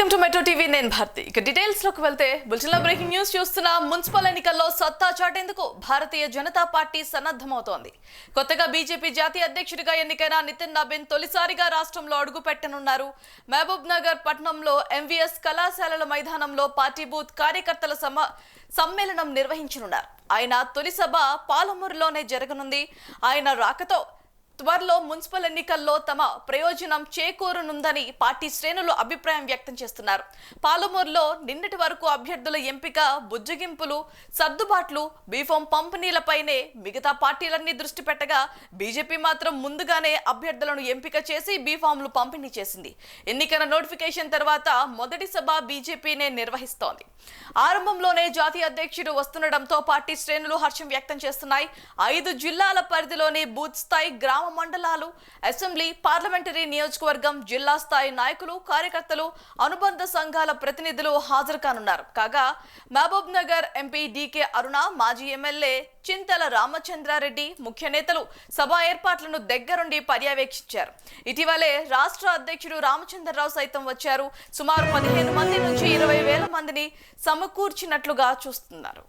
Welcome to metro TV. నేను భారతి. ఇక details లోకి వెళ్తే బులెటిన్లో బ్రేకింగ్ న్యూస్ చూస్తున్నా. మున్సిపల్ ఎన్నికల్లో సత్తా చాటేందుకు భారతీయ జనతా పార్టీ సన్నద్ధమవుతోంది. కొత్తగా బీజేపీ జాతీయ అధ్యక్షుడిగా ఎన్నికైన నితిన్ నబీన్ తొలిసారిగా రాష్ట్రంలో అడుగు పెట్టనున్నారు. మహబూబ్ నగర్ పట్టణంలో ఎంవీఎస్ కళాశాలల మైదానంలో పార్టీ బూత్ కార్యకర్తల సమ్మేళనం నిర్వహించనున్నారు. ఆయన తొలి సభ పాలమూరులోనే జరగనుంది. ఆయన రాకతో త్వరలో మున్సిపల్ ఎన్నికల్లో తమ ప్రయోజనం చేకూరనుందని పార్టీ శ్రేణులు అభిప్రాయం వ్యక్తం చేస్తున్నారు. పాలమూరులో నిన్నటి వరకు అభ్యర్థుల ఎంపిక, బుజ్జగింపులు, సర్దుబాట్లు, బీఫామ్ పంపిణీలపైనే మిగతా పార్టీలన్నీ దృష్టి పెట్టగా బీజేపీ మాత్రం ముందుగానే అభ్యర్థులను ఎంపిక చేసి బీఫామ్లు పంపిణీ చేసింది. ఎన్నికల నోటిఫికేషన్ తర్వాత మొదటి సభ బీజేపీనే నిర్వహిస్తోంది. ఆరంభంలోనే జాతీయ అధ్యక్షుడు వస్తుండటంతో పార్టీ శ్రేణులు హర్షం వ్యక్తం చేస్తున్నాయి. 5 జిల్లాల పరిధిలోని బూత్ స్థాయి, గ్రామ మండలాలు, అసెంబ్లీ, పార్లమెంటరీ నియోజకవర్గం, జిల్లా స్థాయి నాయకులు, కార్యకర్తలు, అనుబంధ సంఘాల ప్రతినిధులు హాజరు కానున్నారు. కాగా మహబూబ్ నగర్ ఎంపీ డీకే అరుణ, మాజీ ఎమ్మెల్యే చింతల రామచంద్రారెడ్డి ముఖ్య నేతలు సభ ఏర్పాట్లను దగ్గరుండి పర్యవేక్షించారు. ఇటీవలే రాష్ట్ర అధ్యక్షుడు రామచంద్రరావు సైతం వచ్చారు. సుమారు 15 మంది నుంచి 20,000 మందిని సమకూర్చినట్లుగా చూస్తున్నారు.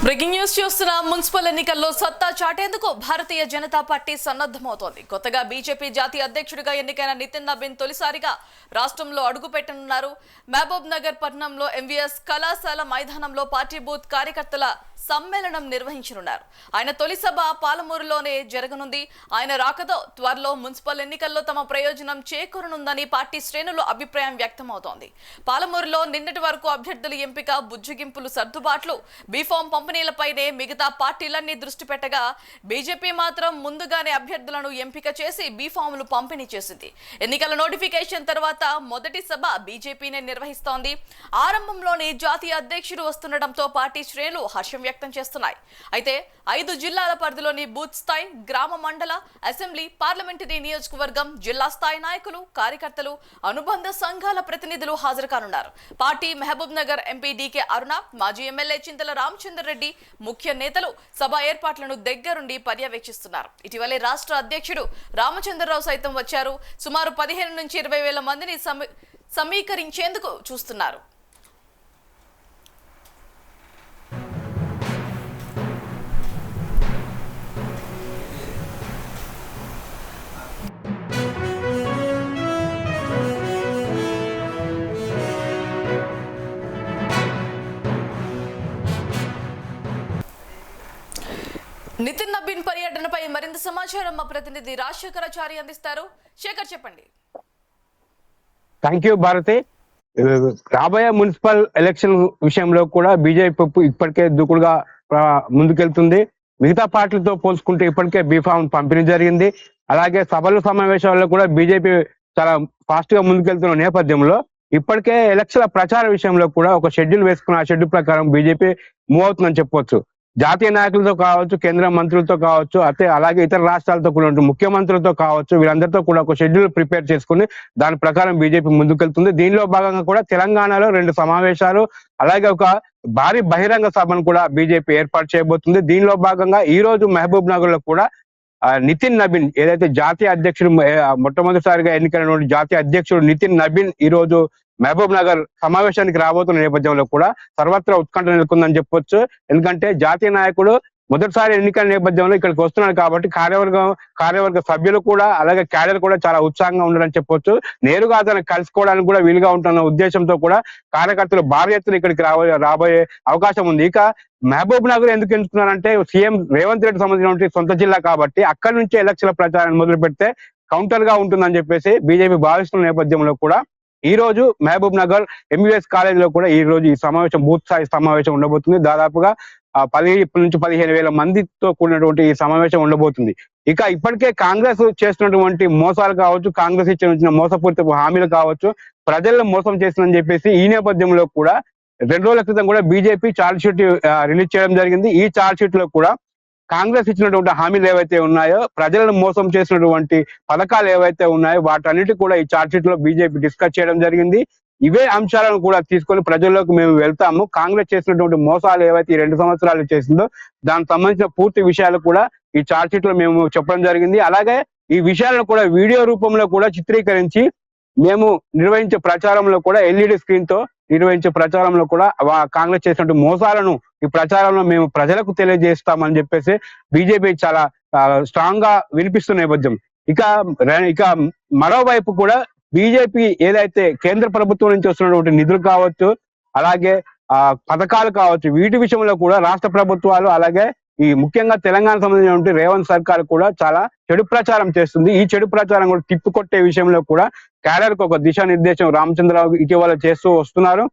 బ్రేకింగ్ న్యూస్ చూస్తున్న. మున్సిపల్ ఎన్నికల్లో సత్తా చాటేందుకు భారతీయ జనతా పార్టీ సన్నద్ధమవుతోంది. కొత్తగా బీజేపీ జాతీయ అధ్యక్షుడిగా ఎన్నికైన నితిన్ నబీన్ తొలిసారిగా రాష్ట్రంలో అడుగు పెట్టనున్నారు. మహబూబ్ నగర్ పట్టణంలో ఎంవీఎస్ కళాశాల మైదానంలో పార్టీ బూత్ కార్యకర్తల సమ్మేళనం నిర్వహించనున్నారు. ఆయన తొలి సభ పాలమూరులోనే జరగనుంది. ఆయన రాకతో త్వరలో మున్సిపల్ ఎన్నికల్లో తమ ప్రయోజనం చేకూరనుందని పార్టీ శ్రేణులు అభిప్రాయం వ్యక్తమవుతోంది. పాలమూరులో నిన్నటి వరకు అభ్యర్థుల ఎంపిక, బుజ్జగింపులు, సర్దుబాట్లు, బీఫామ్ పంపిణీలపైనే మిగతా పార్టీలన్నీ దృష్టి పెట్టగా బీజేపీ మాత్రం ముందుగానే అభ్యర్థులను ఎంపిక చేసి బీఫామ్లు పంపిణీ చేసింది. ఎన్నికల నోటిఫికేషన్ తర్వాత మొదటి సభ బీజేపీనే నిర్వహిస్తోంది. ఆరంభంలోనే జాతీయ అధ్యక్షుడు వస్తుండటంతో పార్టీ శ్రేణులు హర్షం వ్యక్తం చేస్తున్నాయి. అయితే 5 జిల్లాల పరిధిలోని బూత్ స్థాయి, గ్రామ మండల, అసెంబ్లీ, పార్లమెంటరీ నియోజకవర్గం, జిల్లా స్థాయి నాయకులు, కార్యకర్తలు, అనుబంధ సంఘాల ప్రతినిధులు హాజరు కానున్నారు. Party Mahabubnagar MP DK Aruna, మాజీ ఎమ్మెల్యే చింతల రామచంద్రారెడ్డి ముఖ్య నేతలు సభ ఏర్పాట్లను దగ్గరుండి పర్యవేక్షిస్తున్నారు. ఇటీవలే రాష్ట్ర అధ్యక్షుడు రామచంద్రరావు సైతం వచ్చారు. సుమారు 15 నుంచి 20,000 మందిని సమీకరించేందుకు చూస్తున్నారు. నితిన్ నబీన్ పర్యటనపై మరింత సమాచారం మా ప్రతినిధి రాజశేఖరాచారి అందిస్తారు. శేఖర్, చెప్పండి. Thank you Bharati. రాబోయే మున్సిపల్ ఎలక్షన్ విషయంలో కూడా బీజేపీ ఇప్పటికే దూకుడుగా ముందుకెళ్తుంది. మిగతా పార్టీలతో పోల్చుకుంటే ఇప్పటికే బీఫామ్ పంపిణీ జరిగింది. అలాగే సభలు సమావేశాల్లో కూడా బీజేపీ చాలా ఫాస్ట్ గా ముందుకెళ్తున్న నేపథ్యంలో ఇప్పటికే ఎలక్షన్ల ప్రచార విషయంలో కూడా ఒక షెడ్యూల్ వేసుకున్న ఆ షెడ్యూల్ ప్రకారం బీజేపీ మూవ్ అవుతుందని చెప్పొచ్చు. జాతీయ నాయకులతో కావచ్చు, కేంద్ర మంత్రులతో కావచ్చు, అలాగే ఇతర రాష్ట్రాలతో కూడా ముఖ్యమంత్రులతో కావచ్చు, వీళ్ళందరితో కూడా ఒక షెడ్యూల్ ప్రిపేర్ చేసుకుని దాని ప్రకారం బీజేపీ ముందుకెళ్తుంది. దీనిలో భాగంగా కూడా తెలంగాణలో 2 సమావేశాలు, అలాగే ఒక భారీ బహిరంగ సభను కూడా బీజేపీ ఏర్పాటు చేయబోతుంది. దీనిలో భాగంగా ఈ రోజు మహబూబ్ నగర్ లో కూడా నితిన్ నబీన్ ఏదైతే జాతీయ అధ్యక్షుడు, మొట్టమొదటిసారిగా ఎన్నికైన జాతీయ అధ్యక్షుడు నితిన్ నబీన్ ఈ రోజు మహబూబ్ నగర్ సమావేశానికి రాబోతున్న నేపథ్యంలో కూడా సర్వత్రా ఉత్కంఠ నెలకొందని చెప్పొచ్చు. ఎందుకంటే జాతీయ నాయకుడు మొదటిసారి ఎన్నికల నేపథ్యంలో ఇక్కడికి వస్తున్నారు కాబట్టి కార్యవర్గ సభ్యులు కూడా అలాగే క్యాడర్ కూడా చాలా ఉత్సాహంగా ఉండాలని చెప్పొచ్చు. నేరుగా అతను కలుసుకోవడానికి కూడా వీలుగా ఉంటున్న ఉద్దేశంతో కూడా కార్యకర్తలు భారీ ఎత్తున ఇక్కడికి రాబోయే అవకాశం ఉంది. ఇక మహబూబ్ నగర్ ఎందుకు ఎంచుకున్నారంటే సీఎం రేవంత్ రెడ్డి సంబంధించిన సొంత జిల్లా కాబట్టి అక్కడి నుంచే ఎలక్షన్ల ప్రచారాన్ని మొదలు పెడితే కౌంటర్ గా ఉంటుందని చెప్పేసి బీజేపీ భావిస్తున్న నేపథ్యంలో కూడా ఈ రోజు మహబూబ్ నగర్ ఎంబీబీఎస్ కాలేజీలో కూడా ఈ రోజు ఈ సమావేశం బూత్ స్థాయి సమావేశం ఉండబోతుంది. దాదాపుగా 10 నుంచి 15,000 మందితో కూడినటువంటి ఈ సమావేశం ఉండబోతుంది. ఇక ఇప్పటికే కాంగ్రెస్ చేస్తున్నటువంటి మోసాలు కావచ్చు, కాంగ్రెస్ ఇచ్చిన మోసపూరిత హామీలు కావచ్చు, ప్రజలను మోసం చేస్తుందని చెప్పేసి ఈ నేపథ్యంలో కూడా 2 రోజుల క్రితం కూడా బీజేపీ ఛార్జ్ షీట్ రిలీజ్ చేయడం జరిగింది. ఈ ఛార్జ్ షీట్ లో కూడా కాంగ్రెస్ ఇచ్చినటువంటి హామీలు ఏవైతే ఉన్నాయో, ప్రజలను మోసం చేసినటువంటి పథకాలు ఏవైతే ఉన్నాయో వాటన్నిటి కూడా ఈ ఛార్జ్ షీట్ లో బీజేపీ డిస్కస్ చేయడం జరిగింది. ఇవే అంశాలను కూడా తీసుకొని ప్రజల్లోకి మేము వెళ్తాము. కాంగ్రెస్ చేసినటువంటి మోసాలు ఏవైతే ఈ 2 సంవత్సరాలు చేసిందో దానికి సంబంధించిన పూర్తి విషయాలు కూడా ఈ ఛార్జ్ షీట్ లో మేము చెప్పడం జరిగింది. అలాగే ఈ విషయాలను కూడా వీడియో రూపంలో కూడా చిత్రీకరించి మేము నిర్వహించే ప్రచారంలో కూడా ఎల్ఈడి స్క్రీన్ తో నిర్వహించే ప్రచారంలో కూడా కాంగ్రెస్ చేసినటువంటి మోసాలను ఈ ప్రచారంలో మేము ప్రజలకు తెలియజేస్తామని చెప్పేసి బీజేపీ చాలా స్ట్రాంగ్ గా వినిపిస్తున్న నేపథ్యం. ఇక మరోవైపు కూడా బీజేపీ ఏదైతే కేంద్ర ప్రభుత్వం నుంచి వస్తున్నటువంటి నిధులు కావచ్చు, అలాగే పథకాలు కావచ్చు, వీటి విషయంలో కూడా రాష్ట్ర ప్రభుత్వాలు అలాగే ఈ ముఖ్యంగా తెలంగాణ సంబంధించినటువంటి రేవంత్ సర్కార్ కూడా చాలా చెడు ప్రచారం చేస్తుంది. ఈ చెడు ప్రచారం కూడా తిప్పికొట్టే విషయంలో కూడా క్యాడర్ కు ఒక దిశానిర్దేశం రామచంద్రరావు ఇటీవల చేస్తూ వస్తున్నారు.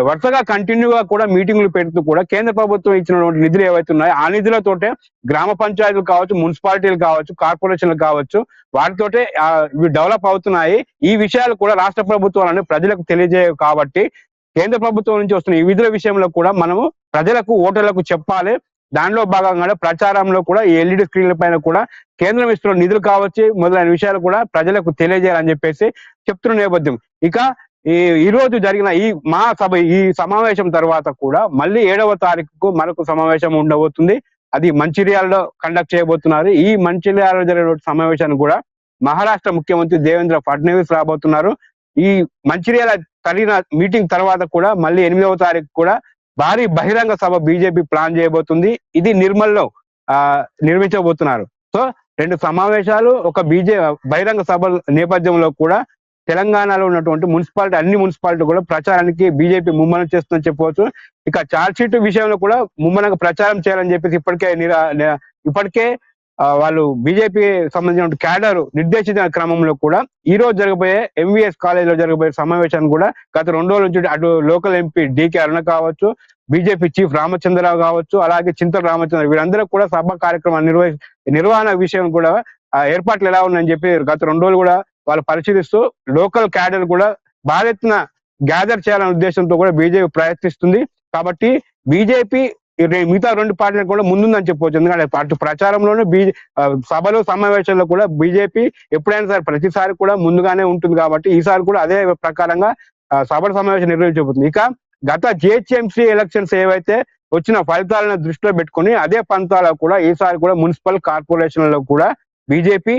వరుసగా కంటిన్యూగా కూడా మీటింగ్లు పెడుతూ కూడా కేంద్ర ప్రభుత్వం ఇచ్చినటువంటి నిధులు ఏవైతే ఉన్నాయో ఆ నిధులతోటే గ్రామ పంచాయతీలు కావచ్చు, మున్సిపాలిటీలు కావచ్చు, కార్పొరేషన్లు కావచ్చు, వాటితోటే ఇవి డెవలప్ అవుతున్నాయి. ఈ విషయాలు కూడా రాష్ట్ర ప్రభుత్వాలను ప్రజలకు తెలియజేయవు కాబట్టి కేంద్ర ప్రభుత్వం నుంచి వస్తున్న ఈ విధుల విషయంలో కూడా మనము ప్రజలకు ఓటర్లకు చెప్పాలి. దానిలో భాగంగా ప్రచారంలో కూడా ఈ ఎల్ఈడి స్క్రీన్ల పైన కూడా కేంద్రం ఇస్తున్న నిధులు కావచ్చు మొదలైన విషయాలు కూడా ప్రజలకు తెలియజేయాలని చెప్పేసి చెప్తున్న నేపథ్యం. ఇక ఈ రోజు జరిగిన ఈ సమావేశం తర్వాత కూడా మళ్ళీ 7వ తారీఖుకు మరొక సమావేశం ఉండబోతుంది. అది మంచిర్యాలలో కండక్ట్ చేయబోతున్నారు. ఈ మంచిర్యాలలో జరిగిన సమావేశాన్ని కూడా మహారాష్ట్ర ముఖ్యమంత్రి దేవేంద్ర ఫడ్నవీస్ రాబోతున్నారు. ఈ మంచిర్యాల కలిగిన మీటింగ్ తర్వాత కూడా మళ్ళీ 8వ తారీఖు కూడా భారీ బహిరంగ సభ బీజేపీ ప్లాన్ చేయబోతుంది. ఇది నిర్మల్లో నిర్మించబోతున్నారు. సో 2 సమావేశాలు, ఒక బహిరంగ సభ నేపథ్యంలో కూడా తెలంగాణలో ఉన్నటువంటి అన్ని మున్సిపాలిటీ కూడా ప్రచారానికి బీజేపీ ముమ్మరం చేస్తుందని చెప్పవచ్చు. ఇక ఛార్జ్ షీట్ విషయంలో కూడా ముమ్మరంగా ప్రచారం చేయాలని చెప్పేసి ఇప్పటికే వాళ్ళు బీజేపీ సంబంధించిన క్యాడర్ నిర్దేశించిన క్రమంలో కూడా ఈ రోజు జరగబోయే ఎంవీఎస్ కాలేజ్ లో జరగబోయే సమావేశాన్ని కూడా గత 2 రోజుల నుంచి అటు లోకల్ ఎంపీ డీకే అరుణ కావచ్చు, బీజేపీ చీఫ్ రామచంద్రరావు కావచ్చు, అలాగే చింతల రామచంద్ర వీరందరూ కూడా సభ కార్యక్రమాన్ని నిర్వహణ విషయం కూడా ఏర్పాట్లు ఎలా ఉన్నాయని చెప్పి గత 2 రోజులు కూడా వాళ్ళు పరిశీలిస్తూ లోకల్ క్యాడర్ కూడా భారీ ఎత్తున గ్యాదర్ చేయాలనే ఉద్దేశంతో కూడా బీజేపీ ప్రయత్నిస్తుంది. కాబట్టి బీజేపీ మిగతా 2 పార్టీలకు కూడా ముందుందని చెప్పవచ్చు. ఎందుకంటే అటు ప్రచారంలోనే సభలు సమావేశాల్లో కూడా బీజేపీ ఎప్పుడైనా సరే ప్రతిసారి కూడా ముందుగానే ఉంటుంది కాబట్టి ఈసారి కూడా అదే ప్రకారంగా సభల సమావేశం నిర్వహించబోతుంది. ఇక గత జిహెచ్ఎంసీ ఎలక్షన్స్ ఏవైతే వచ్చిన ఫలితాలను దృష్టిలో పెట్టుకుని అదే పంతాలో కూడా ఈసారి కూడా మున్సిపల్ కార్పొరేషన్లలో కూడా బీజేపీ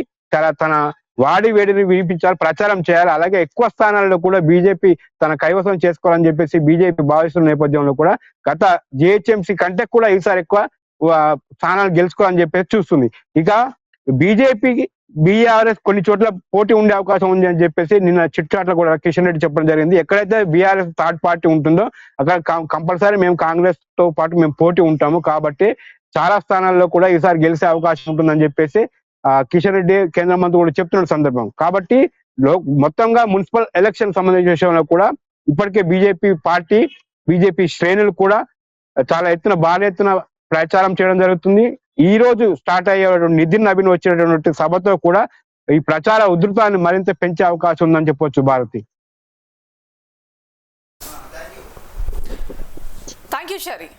తన వాడి వేడిని వినిపించాలి, ప్రచారం చేయాలి. అలాగే ఎక్కువ స్థానాల్లో కూడా బీజేపీ తన కైవసం చేసుకోవాలని చెప్పేసి బీజేపీ భావిస్తున్న నేపథ్యంలో కూడా గత జిహెచ్ఎంసీ కంటే కూడా ఈసారి ఎక్కువ స్థానాలు గెలుచుకోవాలని చెప్పేసి చూస్తుంది. ఇక బీజేపీకి బీఆర్ఎస్ కొన్ని చోట్ల పోటీ ఉండే అవకాశం ఉంది అని చెప్పేసి నిన్న చిట్చాట్లో కూడా కిషన్ రెడ్డి చెప్పడం జరిగింది. ఎక్కడైతే బీఆర్ఎస్ థర్డ్ పార్టీ ఉంటుందో అక్కడ కంపల్సరీ మేము కాంగ్రెస్ తో పాటు మేము పోటీ ఉంటాము కాబట్టి చాలా స్థానాల్లో కూడా ఈసారి గెలిచే అవకాశం ఉంటుందని చెప్పేసి కిషన్ రెడ్డి కేంద్ర మంత్రి కూడా చెప్తున్న సందర్భం. కాబట్టి మొత్తంగా మున్సిపల్ ఎలక్షన్ సంబంధించిన విషయంలో కూడా ఇప్పటికే బీజేపీ శ్రేణులు కూడా చాలా భారీ ఎత్తున ప్రచారం చేయడం జరుగుతుంది. ఈ రోజు స్టార్ట్ అయ్యే నితిన్ నవీన్ వచ్చినటువంటి సభతో కూడా ఈ ప్రచార ఉధృతాన్ని మరింత పెంచే అవకాశం ఉందని చెప్పొచ్చు. Bharati, thank you Shari.